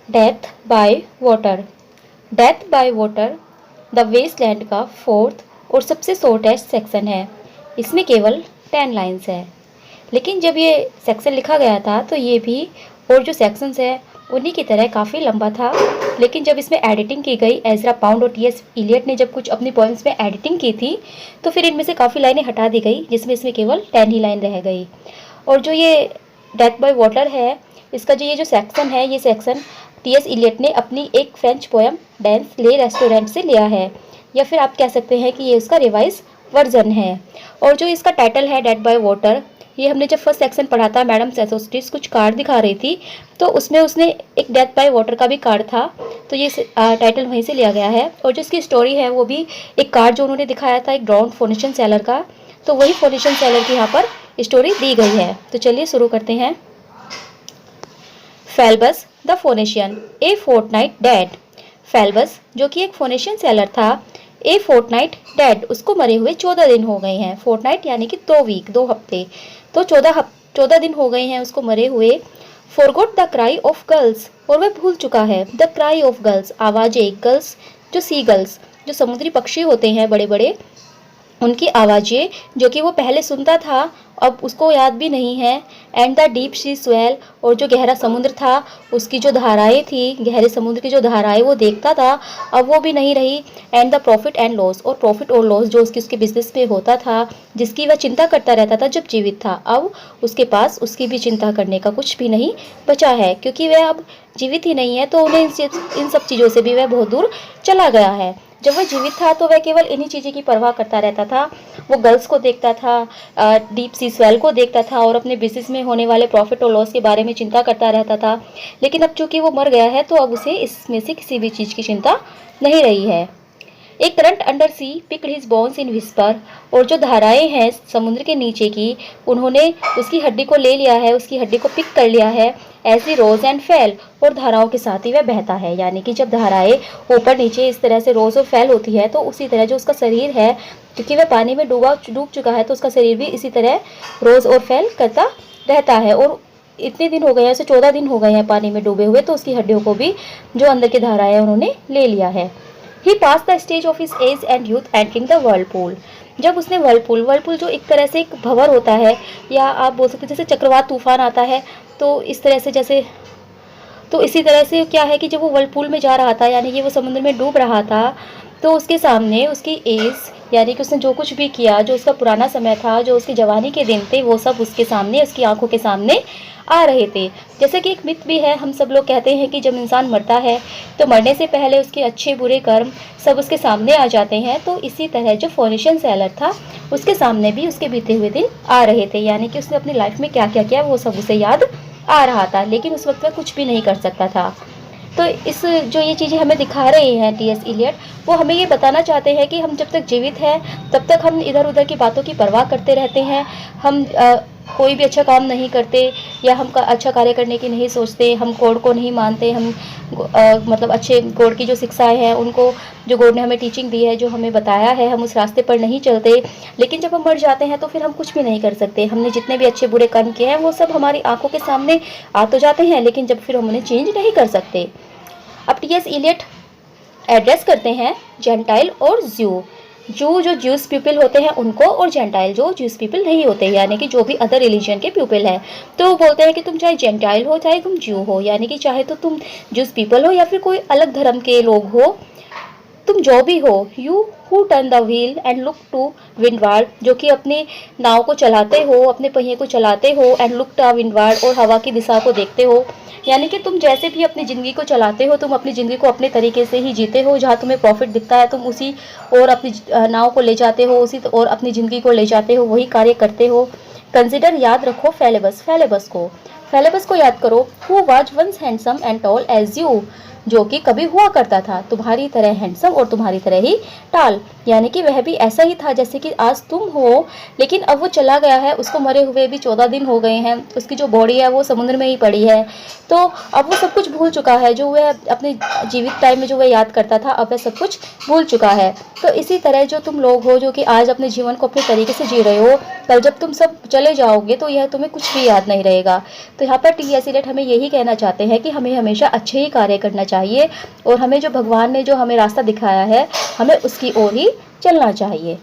Death by water. Death by water the waste land का fourth और सबसे शॉर्टेस्ट सेक्शन है। इसमें केवल 10 लाइन्स है। लेकिन जब ये सेक्शन लिखा गया था तो ये भी और जो सेक्शंस है उन्हीं की तरह काफ़ी लंबा था। लेकिन जब इसमें एडिटिंग की गई, एजरा पाउंड और टी एस इलियट ने जब कुछ अपनी पोएम्स में एडिटिंग की थी तो फिर इनमें से काफ़ी लाइनें हटा दी गई, जिसमें इसमें केवल 10 ही लाइन रह गई। और जो ये डेथ बाय वाटर है, इसका जो ये जो सेक्शन है, ये सेक्शन टी एस इलियट ने अपनी एक फ्रेंच पोएम डांस ले रेस्टोरेंट से लिया है, या फिर आप कह सकते हैं कि ये उसका रिवाइज वर्जन है। और जो इसका टाइटल है डेथ बाय वाटर, ये हमने जब फर्स्ट सेक्शन पढ़ा था, मैडम सेसोस्टिस कुछ कार्ड दिखा रही थी तो उसमें उसने एक डेथ बाय वाटर का भी कार्ड था, तो ये टाइटल वहीं से लिया गया है। और जो इसकी स्टोरी है वो भी एक कार्ड जो उन्होंने दिखाया था एक ड्राउन फोनेशन सेलर का, तो वही फोनेशन सेलर की यहाँ पर स्टोरी दी गई है। तो चलिए शुरू करते हैं। फेल्बस द फोनेशियन ए फोर्टनाइट डेड। फेल्बस जो कि एक फोनेशियन सेलर था, ए फोर्टनाइट डेड, उसको मरे हुए 14 दिन हो गए हैं। फोर्टनाइट यानी कि 2 वीक, 2 हफ्ते, तो 14 दिन हो गए हैं उसको मरे हुए। Forgot the cry of girls, और वह भूल चुका है द क्राई ऑफ गर्ल्स, आवाज़ें, गर्ल्स जो सी गर्ल्स जो समुद्री पक्षी होते हैं बड़े बड़े, उनकी आवाज़ें जो कि वो पहले सुनता था अब उसको याद भी नहीं है। And the deep sea swell, और जो गहरा समुद्र था उसकी जो धाराएं थी, गहरे समुद्र की जो धाराएं वो देखता था अब वो भी नहीं रही। And the profit and loss, और प्रॉफिट और लॉस जो उसके बिजनेस पे होता था, जिसकी वह चिंता करता रहता था जब जीवित था, अब उसके पास उसकी भी चिंता करने का कुछ भी नहीं बचा है, क्योंकि वह अब जीवित ही नहीं है। तो उन्हें इन सब चीज़ों से भी वह बहुत दूर चला गया है। जब वह जीवित था तो वह केवल इन्हीं चीज़ों की परवाह करता रहता था। वो गर्ल्स को देखता था, डीप सी स्वेल को देखता था, और अपने बिजनेस में होने वाले प्रॉफिट और लॉस के बारे में चिंता करता रहता था। लेकिन अब चूंकि वो मर गया है तो अब उसे इसमें से किसी भी चीज़ की चिंता नहीं रही है। एक current under sea picked his bones in whisper, और जो धाराएं हैं समुद्र के नीचे की, उन्होंने उसकी हड्डी को ले लिया है, उसकी हड्डी को पिक कर लिया है। ऐसी रोज एंड फैल, और धाराओं के साथ ही वह बहता है। यानी कि जब धाराएं ऊपर नीचे इस तरह से रोज और फैल होती है तो उसी तरह जो उसका शरीर है, क्योंकि वह पानी में डूब चुका है, तो उसका शरीर भी इसी तरह रोज और फैल करता रहता है। और इतने दिन हो गए हैं, उसे 14 दिन हो गए हैं पानी में डूबे हुए, तो उसकी हड्डियों को भी जो अंदर की धाराएं हैं उन्होंने ले लिया है। He passed the stage of his age and youth entering the whirlpool। जब उसने वर्लपूल जो एक तरह से एक भंवर होता है, या आप बोल सकते जैसे चक्रवात तूफान आता है, तो इस तरह से जैसे, तो इसी तरह से क्या है कि जब वो वर्लपूल में जा रहा था, यानी कि वो समुद्र में डूब रहा था, तो उसके सामने उसकी एज, यानी कि उसने जो कुछ भी किया, जो उसका पुराना समय था, जो उसकी जवानी के दिन थे, वो सब उसके सामने, उसकी आंखों के सामने आ रहे थे। जैसे कि एक मिथ भी है, हम सब लोग कहते हैं कि जब इंसान मरता है तो मरने से पहले उसके अच्छे बुरे कर्म सब उसके सामने आ जाते हैं। तो इसी तरह जो फोनेशियन सेलर था उसके सामने भी उसके बीते हुए दिन आ रहे थे, यानी कि उसने अपनी लाइफ में क्या क्या किया वो सब उसे याद आ रहा था, लेकिन उस वक्त वह कुछ भी नहीं कर सकता था। तो इस जो ये चीज़ें हमें दिखा रहे हैं टी एस इलियट, वो हमें ये बताना चाहते हैं कि हम जब तक जीवित हैं तब तक हम इधर उधर की बातों की परवाह करते रहते हैं। हम कोई भी अच्छा काम नहीं करते, या हम अच्छा कार्य करने की नहीं सोचते, हम कोड को नहीं मानते, हम मतलब अच्छे कोड की जो शिक्षाएं हैं उनको, जो कोड ने हमें टीचिंग दी है, जो हमें बताया है, हम उस रास्ते पर नहीं चलते। लेकिन जब हम मर जाते हैं तो फिर हम कुछ भी नहीं कर सकते। हमने जितने भी अच्छे बुरे कर्म किए हैं वो सब हमारी आंखों के सामने आ तो जाते हैं, लेकिन जब फिर हम उन्हें चेंज नहीं कर सकते। अब टी एस इलियट एड्रेस करते हैं जेंटाइल और ज्यू। जो ज्यूस पीपल होते हैं उनको, और जेंटाइल जो ज्यूस पीपल नहीं होते, यानी कि जो भी अदर रिलीजन के पीपल हैं। तो वो बोलते हैं कि तुम चाहे जेंटाइल हो चाहे तुम ज्यू हो, यानी कि चाहे तो तुम ज्यूस पीपल हो या फिर कोई अलग धर्म के लोग हो, तुम जो भी हो, you who turn the wheel and look to windward, जो कि अपने नाव को चलाते हो, अपने पहिए को चलाते हो, एंड लुक टू विंडवार्ड, और हवा की दिशा को देखते हो। यानी कि तुम जैसे भी अपनी ज़िंदगी को चलाते हो, तुम अपनी ज़िंदगी को अपने तरीके से ही जीते हो, जहाँ तुम्हें प्रॉफिट दिखता है तुम उसी और अपनी नाव को ले जाते हो, उसी और अपनी ज़िंदगी को ले जाते हो, वही कार्य करते हो। कंसिडर, याद रखो फेलेबस को याद करो, who was once handsome and tall as you, जो कि कभी हुआ करता था तुम्हारी तरह हैंडसम और तुम्हारी तरह ही टाल, यानी कि वह भी ऐसा ही था जैसे कि आज तुम हो। लेकिन अब वो चला गया है, उसको मरे हुए भी 14 दिन हो गए हैं, उसकी जो बॉडी है वो समुद्र में ही पड़ी है। तो अब वो सब कुछ भूल चुका है, जो वह अपने जीवित टाइम में जो वह याद करता था, अब वह सब कुछ भूल चुका है। तो इसी तरह जो तुम लोग हो, जो कि आज अपने जीवन को अपने तरीके से जी रहे हो, कल जब तुम सब चले जाओगे तो यह तुम्हें कुछ भी याद नहीं रहेगा। तो यहाँ पर टी एसिलेट हमें यही कहना चाहते हैं कि हमें हमेशा अच्छे ही कार्य करना चाहिए और हमें जो भगवान ने जो हमें रास्ता दिखाया है हमें उसकी ओर ही चलना चाहिए।